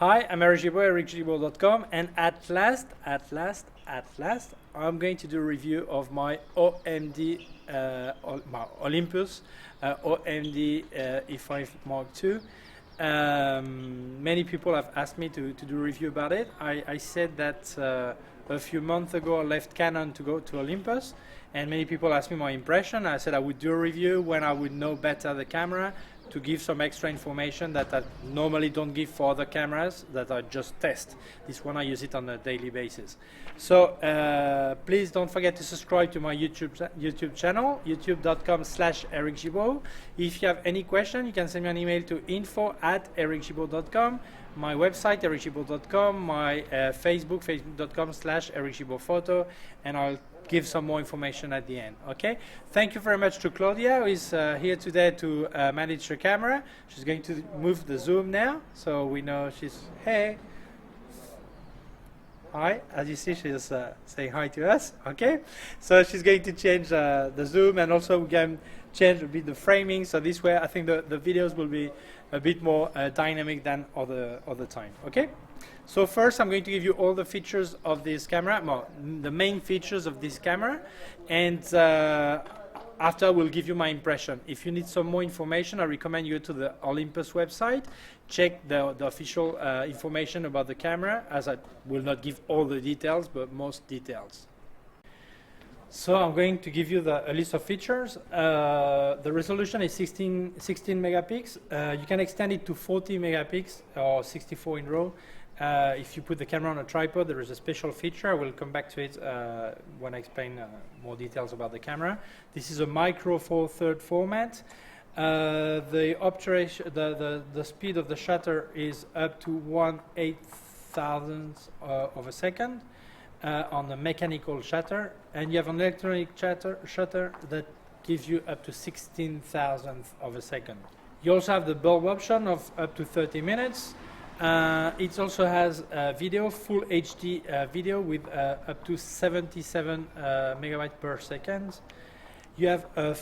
Hi, I'm Eric Gimbal, ericgimbal.com, and at last, I'm going to do a review of my OMD, my Olympus OMD E5 Mark II. Many people have asked me to do a review about it. I said that a few months ago I left Canon to go to Olympus, and many people asked me my impression. I said I would do a review when I would know better the camera, to give some extra information that I normally don't give for other cameras that I just test. This one I use it on a daily basis. So please don't forget to subscribe to my YouTube channel, youtube.com/ericgimbal. If you have any question, you can send me an email to info@ericgimbal.com, my website ericgimbal.com, my Facebook, facebook.com/ericgimbalphoto, and I'll give some more information at the end. Okay, thank you very much to Claudia, who is here today to manage her camera. She's going to move the zoom now, so we know she's hey. Hi, as you see, she's saying hi to us. Okay, so she's going to change the zoom, and also we can change a bit the framing, so this way I think the videos will be a bit more dynamic than other time. Okay, so first I'm going to give you all the features of this camera, well, the main features of this camera, and after we'll give you my impression. If you need some more information, I recommend you to the Olympus website, check the official information about the camera, as I will not give all the details, but most details. So I'm going to give you a list of features. The resolution is 16 megapixels. You can extend it to 40 megapixels or 64 in RAW. If you put the camera on a tripod, there is a special feature. I will come back to it when I explain more details about the camera. This is a micro four thirds format. The speed of the shutter is up to 1/8,000th of a second on the mechanical shutter, and you have an electronic shutter that gives you up to 16,000th of a second. You also have the bulb option of up to 30 minutes. It also has video, full HD video with up to 77 megabytes per second. You have a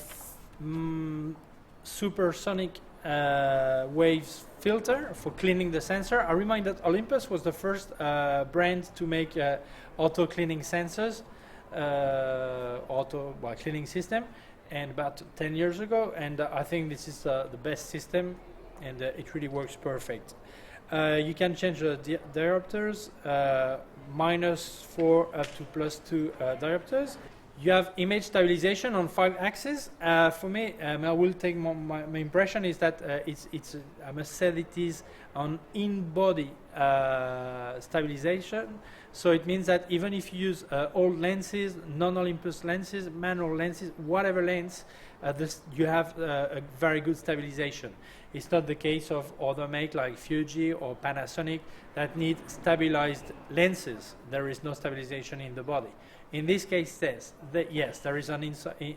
supersonic waves filter for cleaning the sensor. I remind that Olympus was the first brand to make auto cleaning sensors, cleaning system, and about 10 years ago. And I think this is the best system, and it really works perfect. You can change the diopters, -4 up to +2 diopters. You have image stabilization on 5 axes. For me, I will take my impression is that I must say it is on in-body stabilization. So it means that even if you use old lenses, non-Olympus lenses, manual lenses, whatever lens, you have a very good stabilization. It's not the case of other make like Fuji or Panasonic that need stabilized lenses. There is no stabilization in the body. In this case, yes, there is an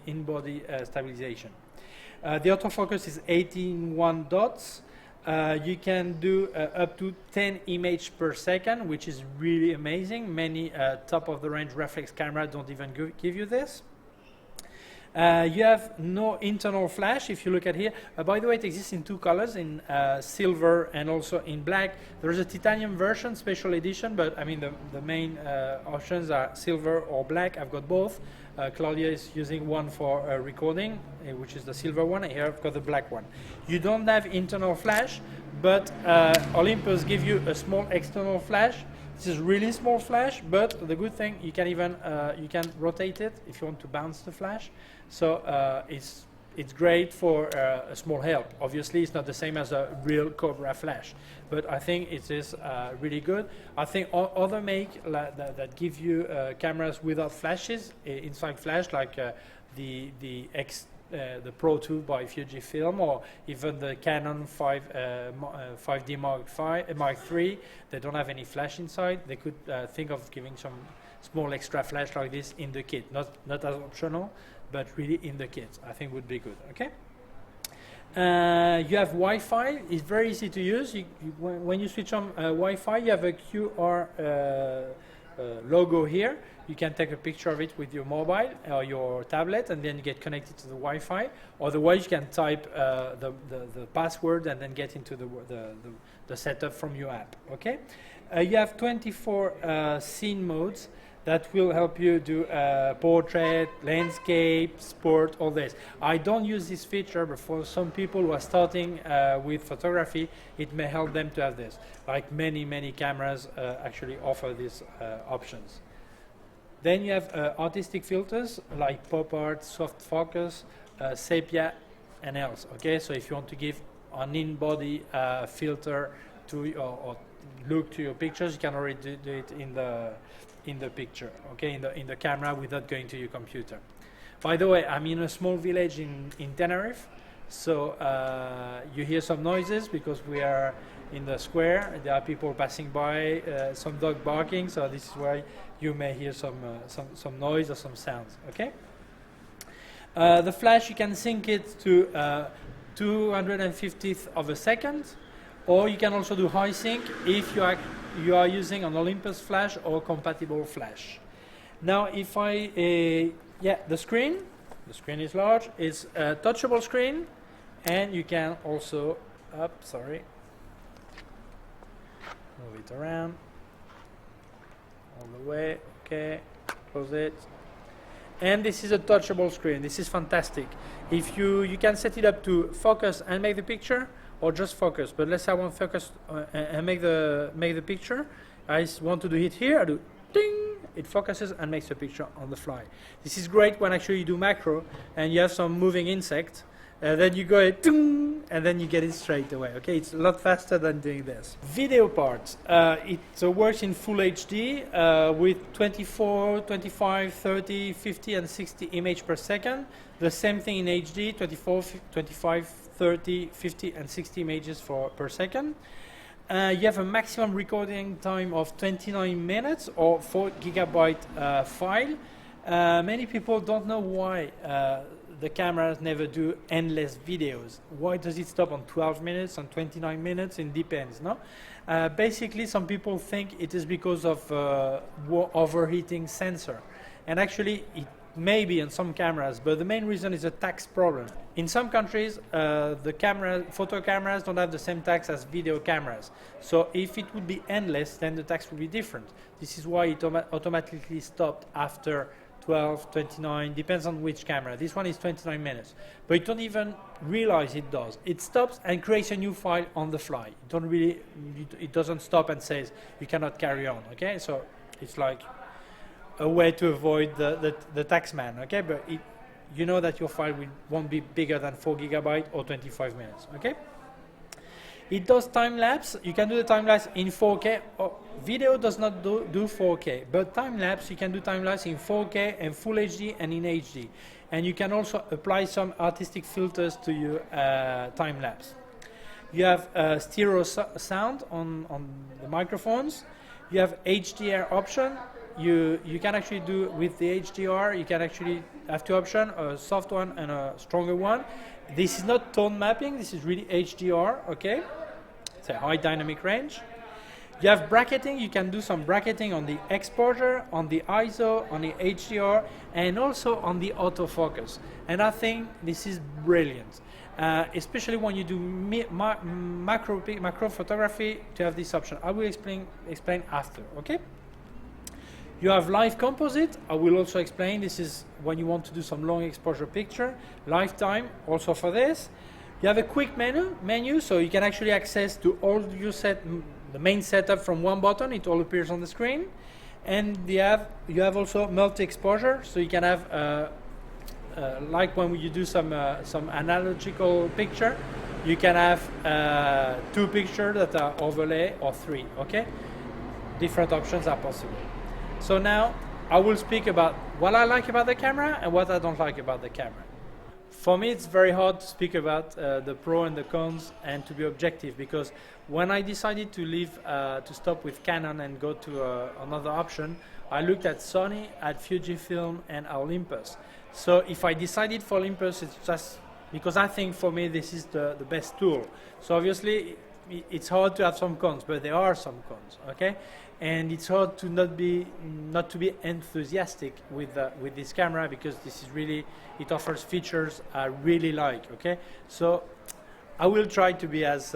in-body stabilization. The autofocus is 18:1 dots. You can do up to 10 images per second, which is really amazing. Many top-of-the-range reflex cameras don't even give you this. You have no internal flash. If you look at here, by the way, it exists in 2 colors, in silver and also in black. There is a titanium version, special edition, but I mean the main options are silver or black. I've got both. Claudia is using one for recording, which is the silver one, and here I've got the black one. You don't have internal flash, but Olympus give you a small external flash. This is really small flash, but the good thing, you can even you can rotate it if you want to bounce the flash. So it's great for a small help. Obviously, it's not the same as a real Cobra flash, but I think it is really good. I think other make that give you cameras without flashes, inside flash, like the Pro 2 by Fujifilm, or even the Canon 5D Mark III, they don't have any flash inside. They could think of giving some small extra flash like this in the kit, not as optional, but really in the kit. I think would be good. Okay. You have Wi-Fi. It's very easy to use. When you switch on Wi-Fi, you have a QR logo here. You can take a picture of it with your mobile or your tablet, and then you get connected to the Wi-Fi. Otherwise, you can type the password and then get into the setup from your app. Okay. You have 24 scene modes that will help you do portrait, landscape, sport, all this. I don't use this feature, but for some people who are starting with photography, it may help them to have this. Like many cameras actually offer these options. Then you have artistic filters like pop art, soft focus, sepia, and else. Okay, so if you want to give an in-body filter to or look to your pictures, you can already do it in the picture, okay, in the camera without going to your computer. By the way, I'm in a small village in Tenerife, so you hear some noises because we are in the square. There are people passing by, some dog barking, so this is why you may hear some noise or some sounds. Okay. The flash, you can sync it to 250th of a second, or you can also do high sync if you are using an Olympus flash or compatible flash. Now, if the screen is large. It's a touchable screen, and you can also move it around all the way. Okay, close it. And this is a touchable screen. This is fantastic. If you can set it up to focus and make the picture, or just focus. But let's say I want focus and make the picture. I want to do it here. I do ding. It focuses and makes a picture on the fly. This is great when actually you do macro and you have some moving insect. Then you go ding, and then you get it straight away. Okay, it's a lot faster than doing this. Video part. It works in full HD with 24, 25, 30, 50, and 60 images per second. The same thing in HD, 24, 25, 30, 50, and 60 images per second. You have a maximum recording time of 29 minutes or 4 gigabyte file. Many people don't know why the cameras never do endless videos. Why does it stop on 12 minutes, on 29 minutes? It depends, no? Basically, some people think it is because of overheating sensor. And actually, it may be on some cameras, but the main reason is a tax problem. In some countries, photo cameras don't have the same tax as video cameras. So if it would be endless, then the tax would be different. This is why it automatically stopped after 12, 29, depends on which camera. This one is 29 minutes. But you don't even realize it does. It stops and creates a new file on the fly. It doesn't stop and says you cannot carry on, okay? So it's like a way to avoid the tax man, okay? But you know that your file won't be bigger than 4 gigabytes or 25 minutes, okay? It does time-lapse. You can do the time-lapse in 4K. Video does not do 4K, but time-lapse, you can do time-lapse in 4K and Full HD and in HD. And you can also apply some artistic filters to your time-lapse. You have stereo sound on the microphones. You have HDR option. You can actually do with the HDR, you can actually have two options, a soft one and a stronger one. This is not tone mapping, this is really HDR, okay? It's a high dynamic range. You have bracketing, you can do some bracketing on the exposure, on the ISO, on the HDR, and also on the autofocus. And I think this is brilliant, especially when you do macro photography to have this option. I will explain after, okay? You have live composite. I will also explain. This is when you want to do some long exposure picture. Lifetime, also for this. You have a quick menu, so you can actually access to all your the main setup from one button. It all appears on the screen. And you have also multi-exposure, so you can have like when you do some analogical picture, you can have 2 pictures that are overlay or 3. Okay, different options are possible. So now I will speak about what I like about the camera and what I don't like about the camera. For me, it's very hard to speak about the pro and the cons and to be objective, because when I decided to leave, to stop with Canon and go to another option, I looked at Sony, at Fujifilm, and Olympus. So if I decided for Olympus, it's just because I think for me this is the best tool. So obviously, it's hard to have some cons, but there are some cons, okay? And it's hard to not to be enthusiastic with this camera, because this is really, it offers features I really like, okay? So I will try to be as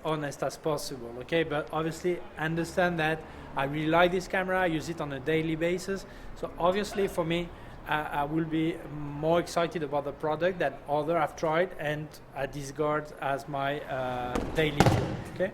honest as possible, okay? But obviously understand that I really like this camera. I use it on a daily basis. So obviously for me, I will be more excited about the product that other I've tried and I discard as my daily view, okay?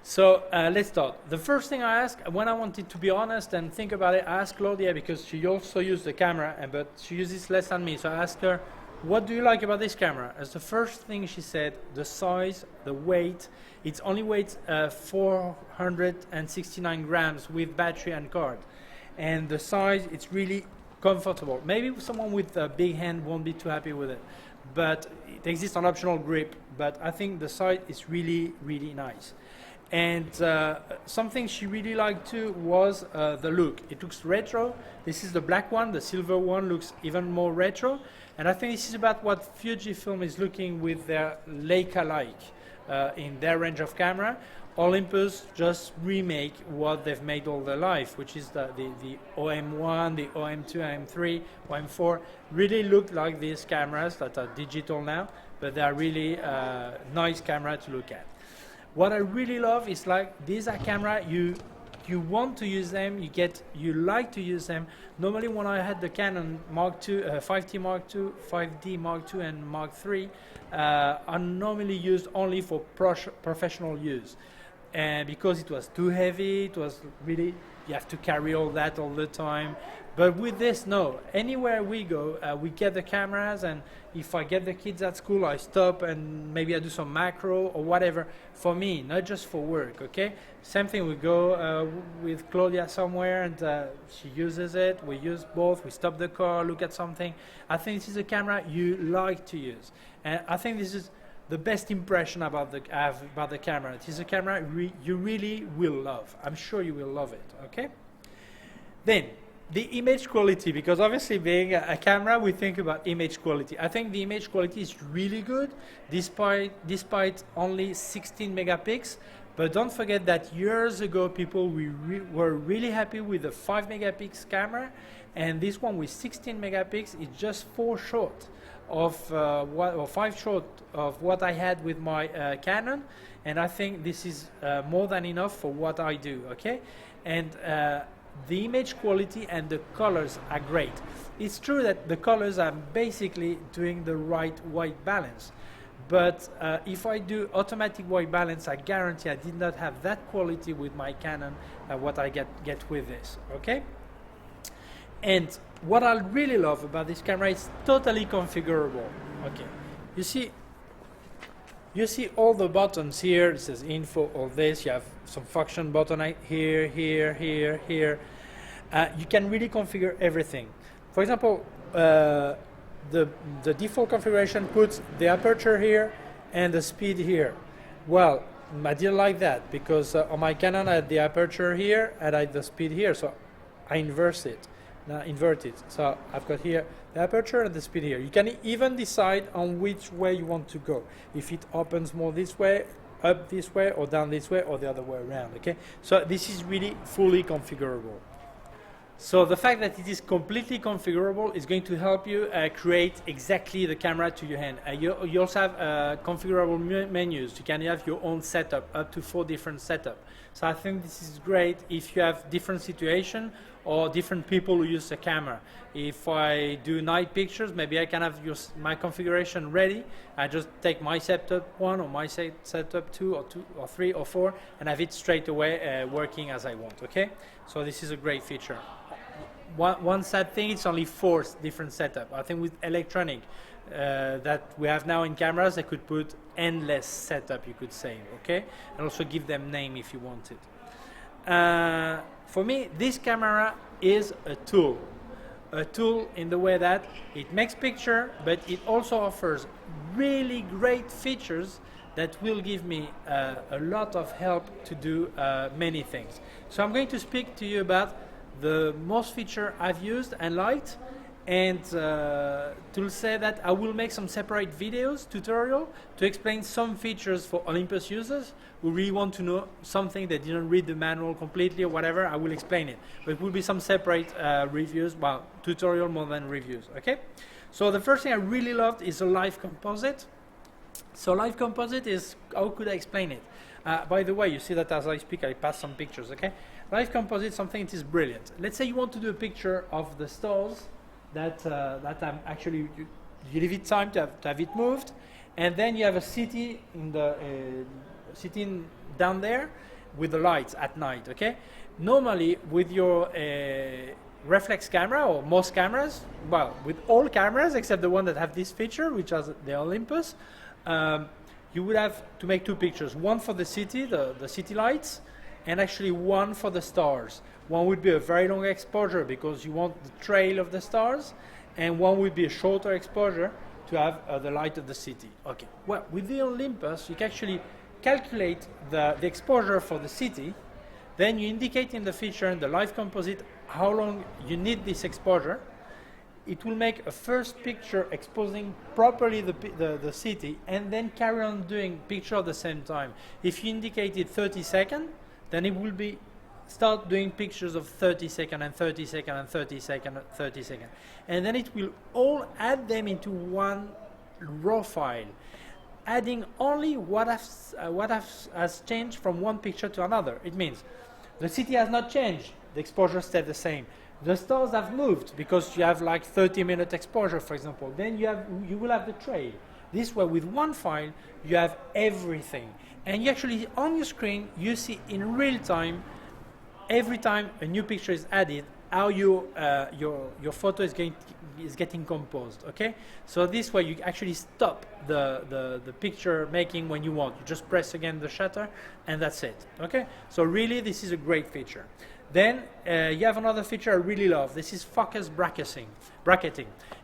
So let's start. The first thing I asked, when I wanted to be honest and think about it, I asked Claudia, because she also used the camera, but she uses less than me. So I asked her, what do you like about this camera? As the first thing she said, the size, the weight. It only weighs 469 grams with battery and card. And the size, it's really comfortable. Maybe someone with a big hand won't be too happy with it, but it exists on optional grip. But I think the size is really, really nice. And something she really liked too was the look. It looks retro. This is the black one. The silver one looks even more retro. And I think this is about what Fujifilm is looking with their Leica-like in their range of camera. Olympus just remake what they've made all their life, which is the OM1, the OM2, OM3, OM4, really look like these cameras that are digital now, but they are really nice camera to look at. What I really love is, like, these are camera you want to use them, you like to use them. Normally when I had the Canon Mark II, 5T Mark II, 5D Mark II and Mark III, I normally used only for professional use. And because it was too heavy, it was really, you have to carry all that all the time. But with this, no. Anywhere we go, we get the cameras, and if I get the kids at school, I stop and maybe I do some macro or whatever for me, not just for work, okay? Same thing, we go with Claudia somewhere and she uses it, we use both, we stop the car, look at something. I think this is a camera you like to use. And I think this is the best impression about the camera. It is a camera you really will love. I'm sure you will love it, okay? Then, the image quality, because obviously being a camera, we think about image quality. I think the image quality is really good, despite only 16 megapixels. But don't forget that years ago, people were really happy with the 5 megapixel camera, and this one with 16 megapixels is just 4 short of 5 short of what I had with my Canon, and I think this is more than enough for what I do, okay? And the image quality and the colors are great. It's true that the colors are basically doing the right white balance, but if I do automatic white balance, I guarantee I did not have that quality with my Canon what I get with this, okay? And what I really love about this camera is totally configurable, okay? You see all the buttons here. It says info, all this. You have some function button here, here, here, here. You can really configure everything. For example, the default configuration puts the aperture here and the speed here. Well, I didn't like that, because on my Canon I had the aperture here and I had the speed here, so I invert it. So I've got here the aperture and the speed here. You can even decide on which way you want to go. If it opens more this way, up this way, or down this way, or the other way around, okay? So this is really fully configurable. So the fact that it is completely configurable is going to help you create exactly the camera to your hand. You also have configurable menus. You can have your own setup, up to 4 different setups. So I think this is great if you have different situations or different people who use the camera. If I do night pictures, maybe I can have my configuration ready. I just take my setup 1 or my setup 2 or 3 or 4 and have it straight away working as I want, okay? So this is a great feature. One sad thing, it's only 4 different setups. I think with electronic that we have now in cameras, I could put endless setup, you could say, okay? And also give them name if you want it. For me, this camera is a tool in the way that it makes picture, but it also offers really great features that will give me a lot of help to do many things. So I'm going to speak to you about the most feature I've used and liked, and to say that I will make some separate videos, tutorial, to explain some features for Olympus users who really want to know something they didn't read the manual completely or whatever. I will explain it. But it will be some separate reviews, well, tutorial more than reviews, okay? So the first thing I really loved is a live composite. So live composite is, how could I explain it? By the way, you see that as I speak, I pass some pictures, okay? Live composite, something that is brilliant. Let's say you want to do a picture of the stars that I'm actually, you leave it time to have it moved, and then you have a city in the sitting down there with the lights at night, okay? Normally, with your reflex camera, or most cameras, well, with all cameras except the one that have this feature, which is the Olympus, you would have to make two pictures, one for the city, the city lights, and actually one for the stars. One would be a very long exposure because you want the trail of the stars, and one would be a shorter exposure to have the light of the city. Okay. Well, with the Olympus, you can actually calculate the exposure for the city, then you indicate in the feature in the live composite how long you need this exposure. It will make a first picture exposing properly the city, and then carry on doing picture at the same time. If you indicated 30 seconds, then it will be start doing pictures of 30 seconds and 30 seconds and 30 seconds and 30 seconds. And then it will all add them into one raw file, adding only what has changed from one picture to another. It means the city has not changed, the exposure stayed the same. The stars have moved because you have like 30-minute exposure, for example. Then you will have the trail. This way, with one file, you have everything. And you actually, on your screen, you see in real time, every time a new picture is added, how your photo is getting composed, okay? So this way, you actually stop the picture making when you want. You just press again the shutter, and that's it, okay? So really, this is a great feature. Then you have another feature I really love. This is focus bracketing.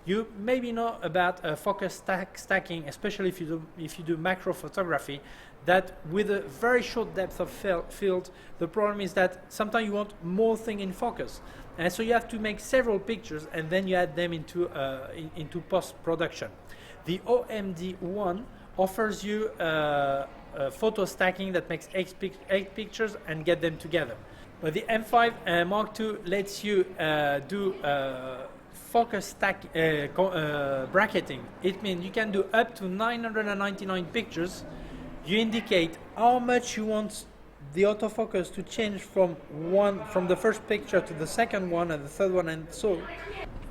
You maybe know about focus stacking, especially if you do macro photography, that with a very short depth of field, the problem is that sometimes you want more thing in focus. And so you have to make several pictures, and then you add them into post-production. The OMD one offers you photo stacking that makes 8 pictures and get them together. But the M5 Mark II lets you do focus bracketing. It means you can do up to 999 pictures. You indicate how much you want the autofocus to change from the first picture to the second one and the third one, and so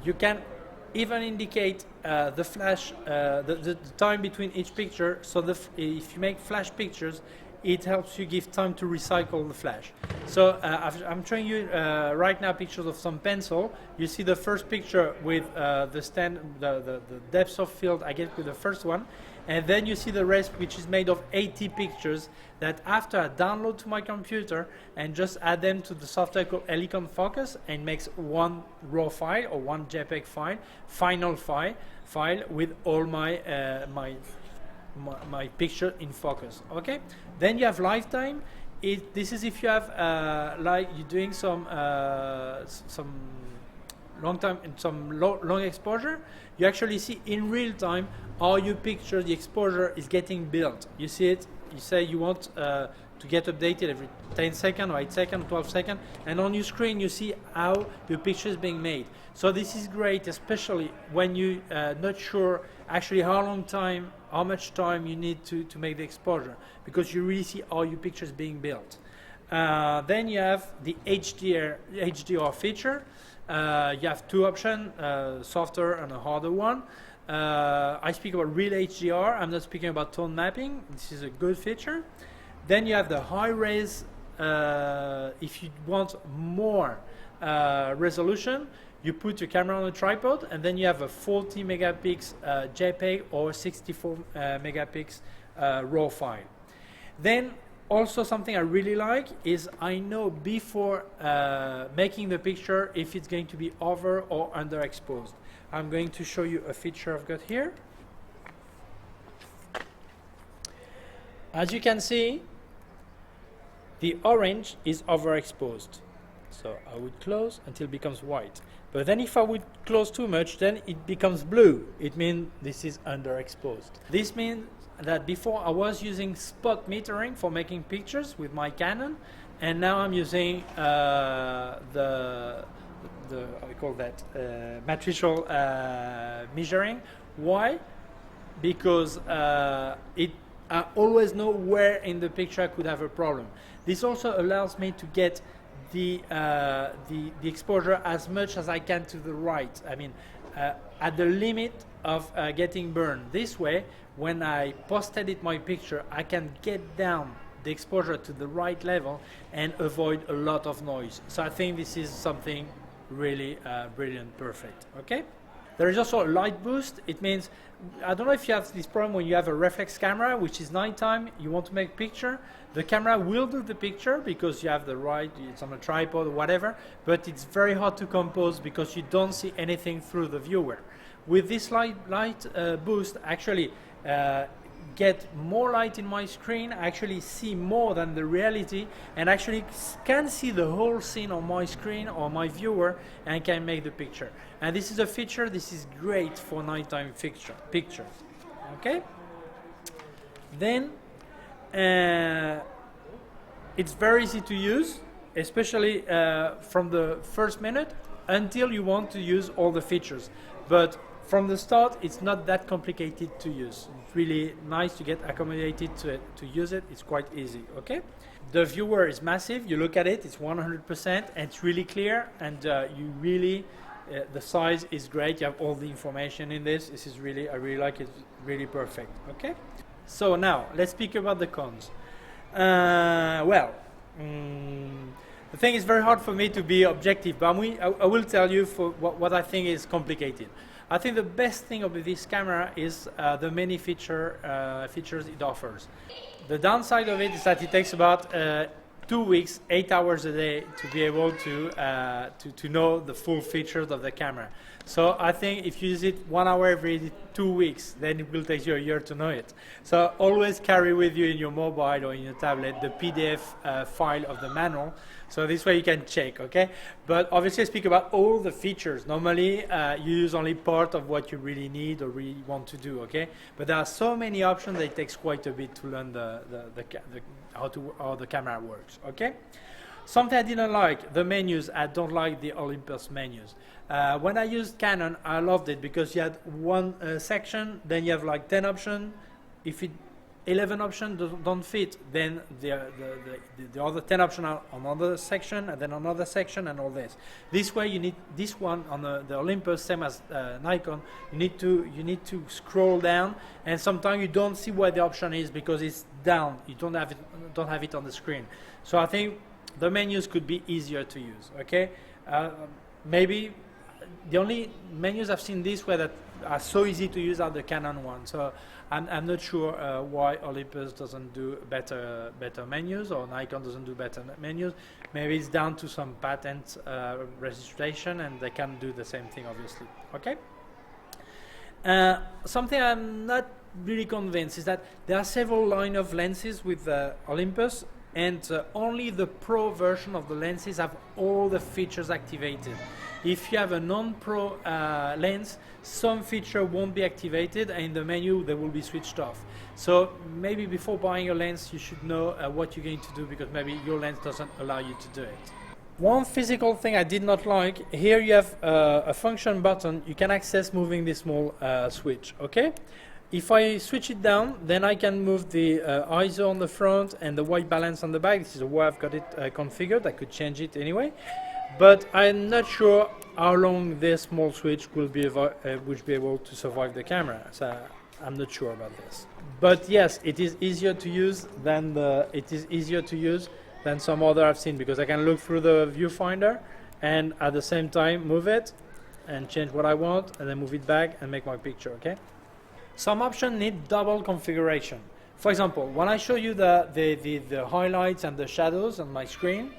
you can even indicate the flash, the time between each picture. So if you make flash pictures, it helps you give time to recycle the flash. So I'm showing you right now pictures of some pencil. You see the first picture with the depth of field I get with the first one, and then you see the rest, which is made of 80 pictures that after I download to my computer and just add them to the software called Helicon Focus, and makes one raw file or one JPEG file, final file with all my my picture in focus. Okay, then you have lifetime. This is if you have like you're doing some long time and some long exposure, you actually see in real time how your picture, the exposure is getting built. You see it, you say you want to get updated every 10 seconds or 8 seconds, 12 seconds, and on your screen you see how your picture is being made. So this is great, especially when you not sure actually how much time you need to make the exposure, because you really see how your picture is being built. Then you have the HDR feature. You have two options, softer and a harder one. I speak about real HDR. I'm not speaking about tone mapping. This is a good feature. Then you have the high res. If you want more resolution, you put your camera on a tripod, and then you have a 40 megapixel JPEG or 64 megapixel RAW file. Then also something I really like is I know before making the picture if it's going to be over or underexposed. I'm going to show you a feature I've got here. As you can see, the orange is overexposed. So I would close until it becomes white. But then if I would close too much, then it becomes blue. It means this is underexposed. This means that before I was using spot metering for making pictures with my Canon, and now I'm using the how we call that, matricial measuring. Why? Because I always know where in the picture I could have a problem. This also allows me to get the exposure as much as I can to the right. I mean, at the limit of getting burned. This way, when I post-edit my picture, I can get down the exposure to the right level and avoid a lot of noise. So I think this is something really brilliant, perfect. Okay. There is also a light boost. It means, I don't know if you have this problem when you have a reflex camera, which is nighttime, you want to make a picture. The camera will do the picture because you have the right, it's on a tripod or whatever, but it's very hard to compose because you don't see anything through the viewer. With this light boost, actually get more light in my screen, I actually see more than the reality, and actually can see the whole scene on my screen or my viewer and can make the picture. And this is a feature, this is great for nighttime pictures. Okay? Then it's very easy to use, especially from the first minute until you want to use all the features. But from the start, it's not that complicated to use. It's really nice to get accommodated to it, to use it. It's quite easy, okay? The viewer is massive. You look at it, it's 100%, and it's really clear, and you really, the size is great. You have all the information in this. This is really, I really like it, really perfect, okay? So now, let's speak about the cons. The thing is very hard for me to be objective, but I will tell you for what I think is complicated. I think the best thing of this camera is the many features it offers. The downside of it is that it takes about 2 weeks, 8 hours a day to be able to know the full features of the camera. So I think if you use it 1 hour every 2 weeks, then it will take you a year to know it. So always carry with you in your mobile or in your tablet the PDF file of the manual. So this way you can check, okay? But obviously I speak about all the features. Normally you use only part of what you really need or really want to do, okay? But there are so many options that it takes quite a bit to learn how the camera works, okay? Something I didn't like, the menus. I don't like the Olympus menus. When I used Canon, I loved it because you had one section, then you have like 10 options. If 11 options don't fit, then the other 10 options are on another section, and then another section, and all this. This way, you need this one on the Olympus, same as Nikon. You need to scroll down, and sometimes you don't see where the option is because it's down. You don't have it on the screen. So I think the menus could be easier to use. Okay, maybe the only menus I've seen this way that are so easy to use are the Canon ones. So I'm not sure why Olympus doesn't do better menus, or Nikon doesn't do better menus. Maybe it's down to some patent registration, and they can do the same thing, obviously. Okay. Something I'm not really convinced is that there are several line of lenses with Olympus, and only the Pro version of the lenses have all the features activated. If you have a non-Pro lens, some feature won't be activated, and in the menu they will be switched off. So maybe before buying a lens, you should know what you're going to do, because maybe your lens doesn't allow you to do it. One physical thing I did not like, here you have a function button. You can access moving this small switch, okay? If I switch it down, then I can move the ISO on the front and the white balance on the back. This is the way I've got it configured. I could change it anyway. But I'm not sure how long this small switch will be able to survive the camera. So I'm not sure about this. But yes, it is easier to use than some other I've seen, because I can look through the viewfinder and at the same time move it and change what I want, and then move it back and make my picture. Okay. Some options need double configuration. For example, when I show you the highlights and the shadows on my screen,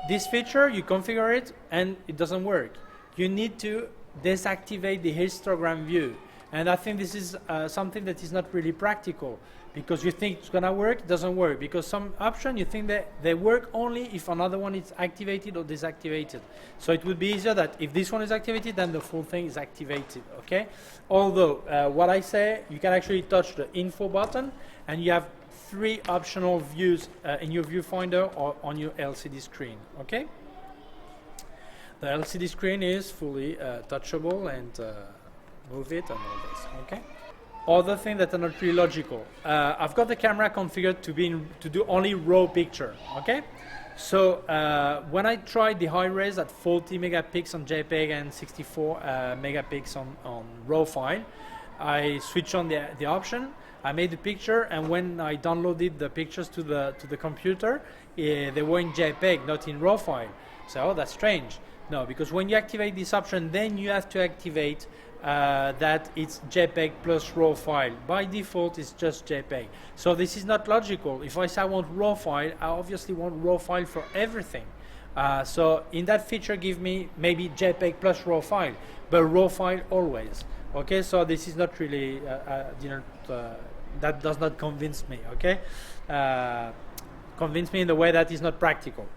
this feature, you configure it and it doesn't work. You need to deactivate the histogram view, And I think this is something that is not really practical, because you think it's gonna work, it doesn't work, because some option you think that they work only if another one is activated or deactivated. So it would be easier that if this one is activated, then the full thing is activated, okay? Although, what I say, you can actually touch the info button, and you have 3 optional views in your viewfinder or on your LCD screen, okay? The LCD screen is fully touchable, and move it and all this, okay? Other things that are not really logical. I've got the camera configured to do only raw picture, okay? So when I tried the high res at 40 megapixels on JPEG and 64 megapixels on RAW file, I switched on the option, I made the picture, and when I downloaded the pictures to the computer, they were in JPEG, not in RAW file. So, oh, that's strange. No, because when you activate this option, then you have to activate that it's JPEG plus RAW file. By default, it's just JPEG. So this is not logical. If I say I want RAW file, I obviously want RAW file for everything. So in that feature, give me maybe JPEG plus RAW file, but RAW file always. Okay, so this is not really, that does not convince me, okay? Convince me in the way that is not practical.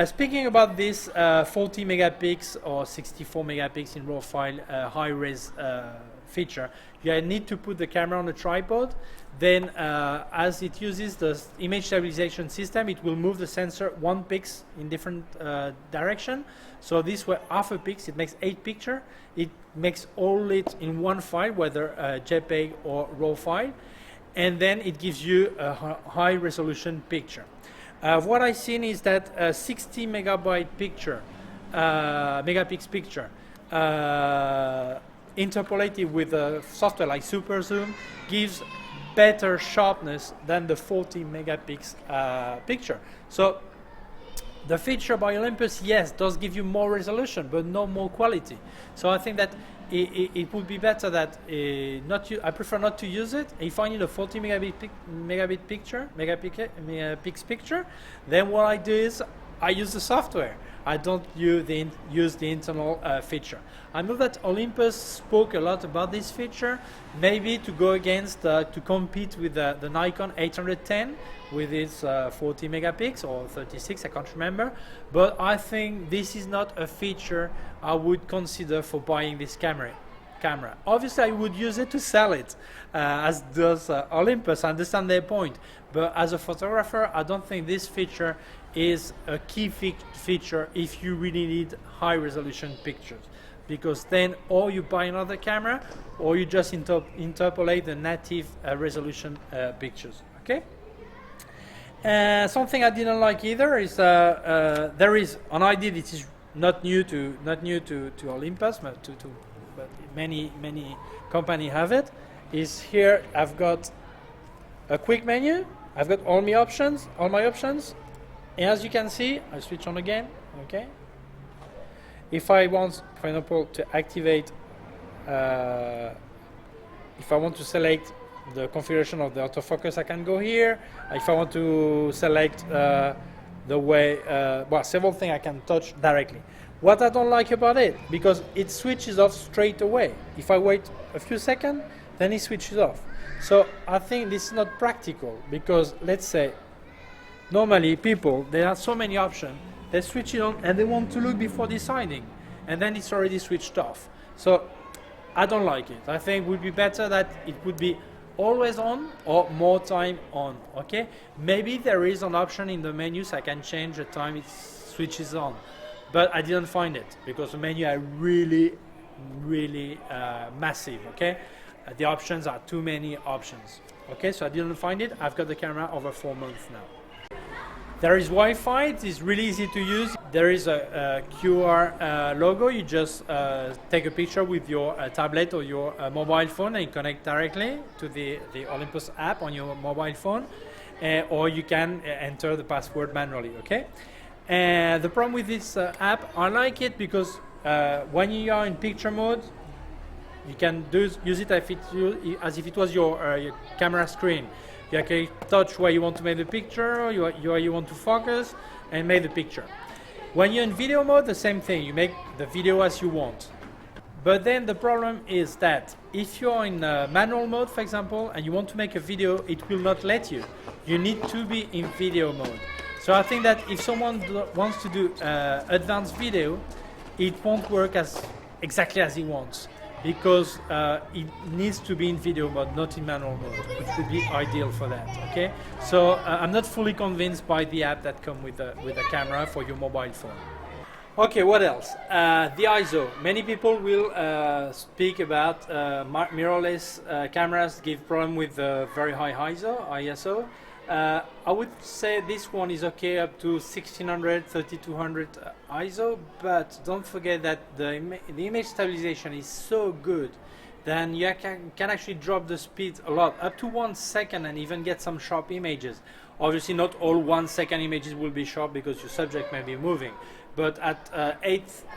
Speaking about this 40 megapixels or 64 megapixels in RAW file high-res feature, you need to put the camera on a tripod. Then, as it uses the image stabilization system, it will move the sensor 1 pixel in different direction. So this way, half a pixel, it makes 8 pictures. It makes all it in one file, whether JPEG or RAW file, and then it gives you a high-resolution picture. What I've seen is that 60 megabyte picture, megapixel picture, interpolated with a software like Super Zoom, gives better sharpness than the 40 megapixel picture. So the feature by Olympus, yes, does give you more resolution, but no more quality. So I think that it would be better that I prefer not to use it. If I need a 40 megapixel picture, then what I do is I use the software. I don't use the internal feature. I know that Olympus spoke a lot about this feature, maybe to go against, to compete with the Nikon 810 with its 40 megapixels or 36, I can't remember. But I think this is not a feature I would consider for buying this camera. Obviously, I would use it to sell it, as does Olympus. I understand their point. But as a photographer, I don't think this feature is a key feature if you really need high resolution pictures, because then or you buy another camera or you just interpolate the native resolution pictures. Okay. Something I didn't like either is there is an idea that is not new to Olympus, but but many companies have it. Is here I've got a quick menu. I've got all my options. And as you can see, I switch on again, okay? If I want, for example, to activate, if I want to select the configuration of the autofocus, I can go here. If I want to select the way, well, several things I can touch directly. What I don't like about it, because it switches off straight away. If I wait a few seconds, then it switches off. So I think this is not practical, because let's say, normally people, there are so many options, they switch it on and they want to look before deciding, and then it's already switched off. So I don't like it. I think it would be better that it would be always on or more time on, okay? Maybe there is an option in the menu so I can change the time it switches on, but I didn't find it because the menu are really massive, okay? The options are too many options, okay? So I didn't find it. I've got the camera over 4 months now. There is Wi-Fi. It is really easy to use. There is a QR logo. You just take a picture with your tablet or your mobile phone and connect directly to the Olympus app on your mobile phone, or you can enter the password manually, okay? And the problem with this app, I like it because when you are in picture mode, you can use it as if it was your camera screen. You can touch where you want to make the picture, where you want to focus, and make the picture. When you're in video mode, the same thing. You make the video as you want. But then the problem is that if you're in manual mode, for example, and you want to make a video, it will not let you. You need to be in video mode. So I think that if someone wants to do advanced video, it won't work exactly as he wants, because it needs to be in video mode, not in manual mode, which would be ideal for that. Okay, so I'm not fully convinced by the app that come with a camera for your mobile phone. Okay, what else? The ISO. Many people will speak about mirrorless cameras give problem with very high ISO. I would say this one is okay up to 1600, 3200 ISO, but don't forget that the image stabilization is so good, then you can actually drop the speed a lot, up to 1 second, and even get some sharp images. Obviously not all 1 second images will be sharp because your subject may be moving, but at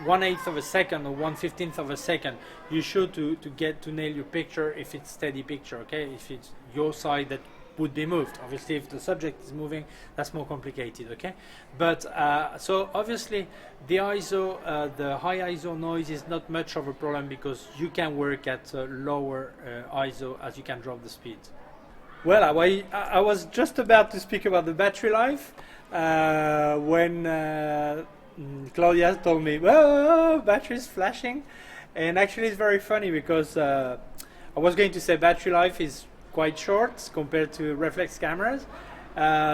1/8 of a second or 1/15 of a second, you should to nail your picture if it's steady picture, okay? If it's your side that would be moved. Obviously, if the subject is moving, that's more complicated, okay? But so obviously, the ISO, the high ISO noise is not much of a problem because you can work at lower ISO as you can drop the speed. Well, I was just about to speak about the battery life when Claudia told me, "Whoa, battery's flashing," and actually, it's very funny because I was going to say battery life is quite short compared to reflex cameras.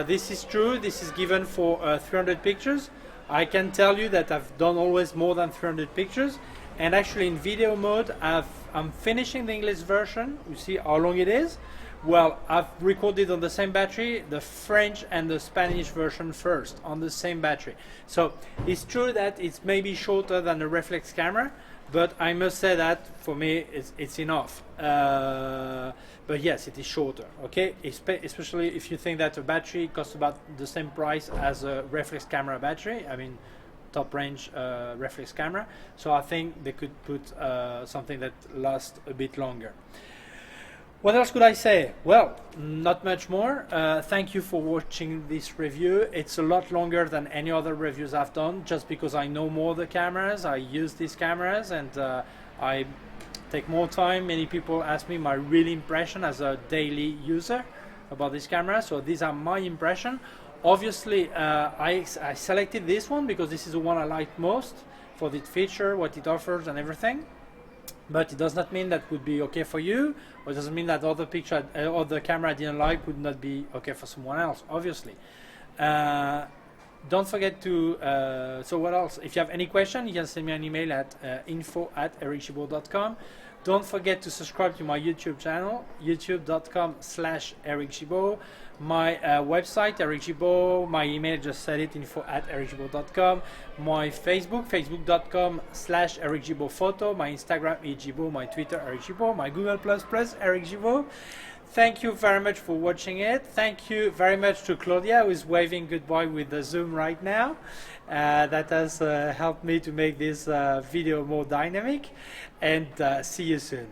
This is true. This is given for 300 pictures. I can tell you that I've done always more than 300 pictures, and actually in video mode I'm finishing the English version. You see how long it is? Well, I've recorded on the same battery the French and the Spanish version first on the same battery. So it's true that it's maybe shorter than a reflex camera, but I must say that for me it's enough. But yes, it is shorter, okay? Especially if you think that a battery costs about the same price as a reflex camera battery, I mean top range reflex camera. So I think they could put something that lasts a bit longer. What else could I say? Well, not much more. Thank you for watching this review. It's a lot longer than any other reviews I've done, just because I know more of the cameras, I use these cameras, and I take more time. Many people ask me my real impression as a daily user about this camera, so these are my impression. Obviously, I selected this one because this is the one I like most for the feature, what it offers and everything. But it does not mean that would be okay for you, or it doesn't mean that other picture or the camera I didn't like would not be okay for someone else, obviously. Don't forget to, so what else? If you have any question, you can send me an email at info@ericgimbal.com. Don't forget to subscribe to my YouTube channel, youtube.com/ericgimbal. My website, Eric Gimbal. My email, just said it, info@ericgimbal.com. My Facebook, facebook.com/Eric Gimbal photo. My Instagram, eGimbal. My Twitter, Eric Gimbal. My Google++, Eric Gimbal. Thank you very much for watching it. Thank you very much to Claudia, who is waving goodbye with the Zoom right now. That has helped me to make this video more dynamic. And see you soon.